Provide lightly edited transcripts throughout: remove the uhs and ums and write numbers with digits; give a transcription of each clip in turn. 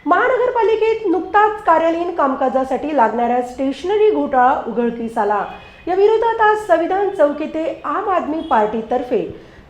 महानगरपालिकेत नुकताच कार्यालयीन कामकाजासाठी लागणाऱ्या स्टेशनरी घोटाळा उघडकीस आला। या विरोधात आज संविधान चौक येथे आम आदमी पार्टीतर्फे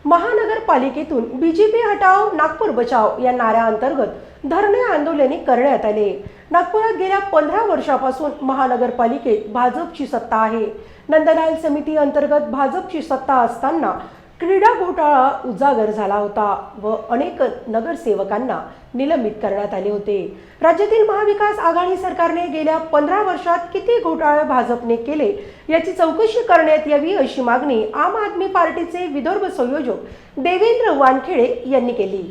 महानगरपालिकेतून बीजेपी हटाओ नागपूर बचाओ या नाऱ्याअंतर्गत धरणे आंदोलने करण्यात आले। नागपुरात गेल्या 15 वर्षापासून महानगरपालिकेत भाजपची सत्ता आहे। नंदलाल समिती अंतर्गत भाजपची सत्ता असताना क्रीडा घोटाळा उजागर झाला होता व अनेक नगरसेवकांना निलंबित करण्यात आले होते। राज्यातील महाविकास आघाडी सरकारने गेल्या 15 वर्षात किती घोटाळे भाजपने केले याची चौकशी करण्यात यावी अशी मागणी आम आदमी पार्टीचे विदर्भ संयोजक देवेंद्र वानखेडे यांनी केली।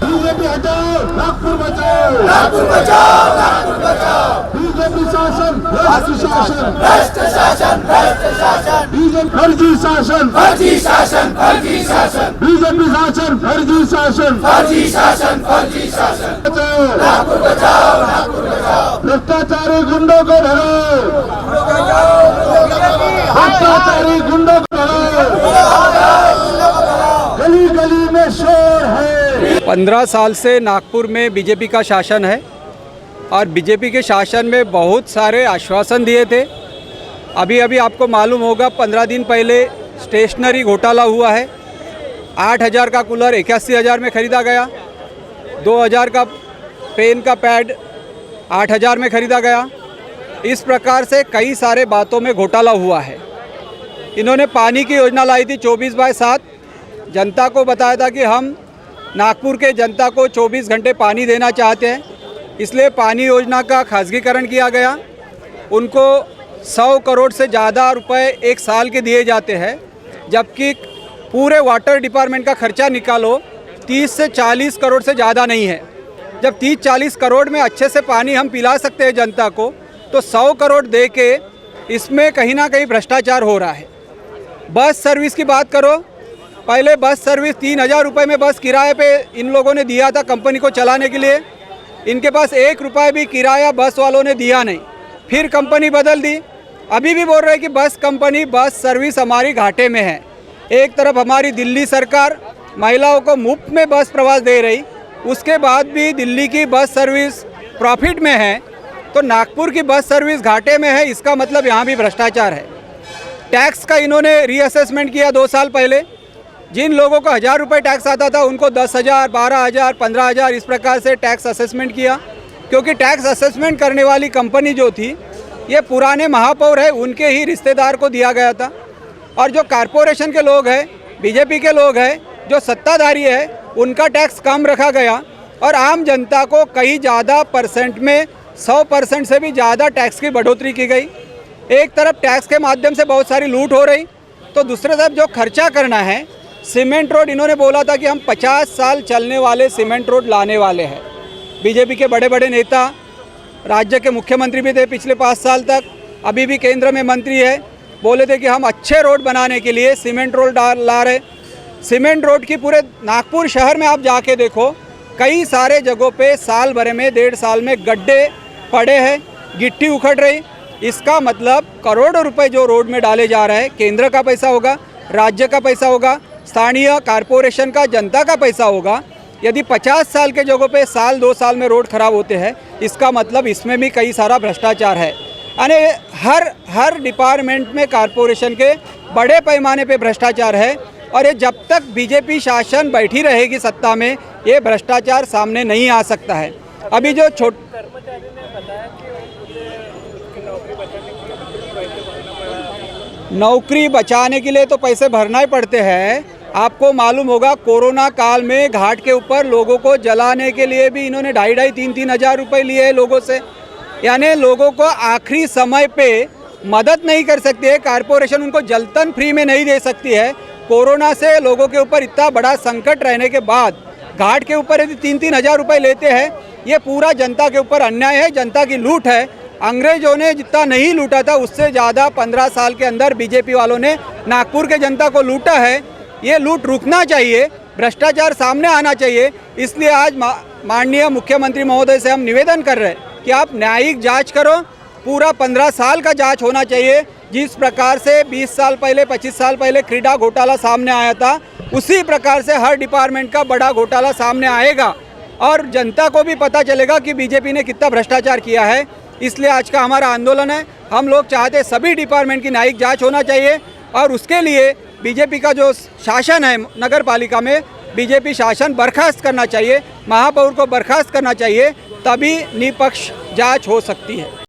बीजेपी हटाओ नागपुर बचाओ, नागपुर बचाओ, नागपुर बचाओ। बीजेपी शासन भ्रष्ट शासन, भ्रष्ट शासन, भ्रष्ट शासन। बीजेपी फर्जी शासन, फर्जी शासन, फर्जी शासन। बीजेपी शासन फर्जी शासन, फर्जी शासन, फर्जी शासन। बचाओ नागपुर बचाओ, नागपुर बचाओ। भ्रष्टाचारी गुंडों को धरो, भ्रष्टाचारी गुंडों को धरो। गली गली में शोर है। 15 साल से नागपुर में बीजेपी का शासन है और बीजेपी के शासन में बहुत सारे आश्वासन दिए थे। अभी आपको मालूम होगा 15 दिन पहले स्टेशनरी घोटाला हुआ है। 8,000 का कूलर 81,000 में ख़रीदा गया, 2,000 का पेन का पैड 8,000 में ख़रीदा गया। इस प्रकार से कई सारे बातों में घोटाला हुआ है। इन्होंने पानी की योजना लाई थी 24/7। जनता को बताया था कि हम नागपुर के जनता को 24 घंटे पानी देना चाहते हैं, इसलिए पानी योजना का खासगीकरण किया गया। उनको 100 करोड़ से ज़्यादा रुपए एक साल के दिए जाते हैं, जबकि पूरे वाटर डिपार्टमेंट का खर्चा निकालो 30 से 40 करोड़ से ज़्यादा नहीं है। जब 30-40 करोड़ में अच्छे से पानी हम पिला सकते हैं जनता को, तो 100 करोड़ दे के इसमें कहीं ना कहीं भ्रष्टाचार हो रहा है। बस सर्विस की बात करो, पहले बस सर्विस 3,000 रुपये में बस किराए पे इन लोगों ने दिया था कंपनी को चलाने के लिए। इनके पास 1 रुपये भी किराया बस वालों ने दिया नहीं। फिर कंपनी बदल दी, अभी भी बोल रहे हैं कि बस कंपनी बस सर्विस हमारी घाटे में है। एक तरफ हमारी दिल्ली सरकार महिलाओं को मुफ्त में बस प्रवास दे रही, उसके बाद भी दिल्ली की बस सर्विस प्रॉफिट में है, तो नागपुर की बस सर्विस घाटे में है। इसका मतलब यहाँ भी भ्रष्टाचार है। टैक्स का इन्होंने रीअसेसमेंट किया 2 साल पहले। जिन लोगों को 1,000 रुपये टैक्स आता था उनको 10,000, 12,000, 15,000 इस प्रकार से टैक्स असेसमेंट किया, क्योंकि टैक्स असेसमेंट करने वाली कंपनी जो थी ये पुराने महापौर है, उनके ही रिश्तेदार को दिया गया था। और जो कॉरपोरेशन के लोग हैं, बीजेपी के लोग हैं, जो सत्ताधारी है, उनका टैक्स कम रखा गया और आम जनता को कहीं ज़्यादा परसेंट में 100% से भी ज़्यादा टैक्स की बढ़ोतरी की गई। एक तरफ टैक्स के माध्यम से बहुत सारी लूट हो रही, तो दूसरी तरफ जो खर्चा करना है, सीमेंट रोड इन्होंने बोला था कि हम 50 साल चलने वाले सीमेंट रोड लाने वाले हैं। बीजेपी के बड़े बड़े नेता, राज्य के मुख्यमंत्री भी थे पिछले 5 साल तक, अभी भी केंद्र में मंत्री है, बोले थे कि हम अच्छे रोड बनाने के लिए सीमेंट रोड ला रहे। सीमेंट रोड की पूरे नागपुर शहर में आप जाके देखो, कई सारे जगहों पे साल भर में 1.5 साल में गड्ढे पड़े हैं, गिट्टी उखड़ रही। इसका मतलब करोड़ों रुपए जो रोड में डाले जा रहे हैं, केंद्र का पैसा होगा, राज्य का पैसा होगा, स्थानीय कॉरपोरेशन का, जनता का पैसा होगा। यदि 50 साल के जगहों पे साल 2 साल में रोड खराब होते हैं, इसका मतलब इसमें भी कई सारा भ्रष्टाचार है। यानी हर डिपार्टमेंट में कॉरपोरेशन के बड़े पैमाने पे भ्रष्टाचार है, और ये जब तक बीजेपी शासन बैठी रहेगी सत्ता में, ये भ्रष्टाचार सामने नहीं आ सकता है। अभी जो नौकरी बचाने के लिए तो पैसे भरना ही पड़ते हैं। आपको मालूम होगा कोरोना काल में घाट के ऊपर लोगों को जलाने के लिए भी इन्होंने 2,500, 3,000 हज़ार रुपये लिए हैं लोगों से। यानी लोगों को आखिरी समय पे मदद नहीं कर सकती है कॉरपोरेशन, उनको जलतन फ्री में नहीं दे सकती है। कोरोना से लोगों के ऊपर इतना बड़ा संकट रहने के बाद घाट के ऊपर यदि 3,000 हज़ार रुपये लेते हैं, ये पूरा जनता के ऊपर अन्याय है, जनता की लूट है। अंग्रेजों ने जितना नहीं लूटा था उससे ज़्यादा 15 साल के अंदर बीजेपी वालों ने नागपुर के जनता को लूटा है। ये लूट रुकना चाहिए, भ्रष्टाचार सामने आना चाहिए। इसलिए आज माननीय मुख्यमंत्री महोदय से हम निवेदन कर रहे हैं कि आप न्यायिक जांच करो पूरा 15 साल का जांच होना चाहिए। जिस प्रकार से 20 साल पहले 25 साल पहले क्रीडा घोटाला सामने आया था, उसी प्रकार से हर डिपार्टमेंट का बड़ा घोटाला सामने आएगा और जनता को भी पता चलेगा कि बीजेपी ने कितना भ्रष्टाचार किया है। इसलिए आज का हमारा आंदोलन है। हम लोग चाहते हैं सभी डिपार्टमेंट की न्यायिक जांच होना चाहिए और उसके लिए बीजेपी का जो शासन है नगर पालिका में, बीजेपी शासन बर्खास्त करना चाहिए, महापौर को बर्खास्त करना चाहिए, तभी निष्पक्ष जांच हो सकती है।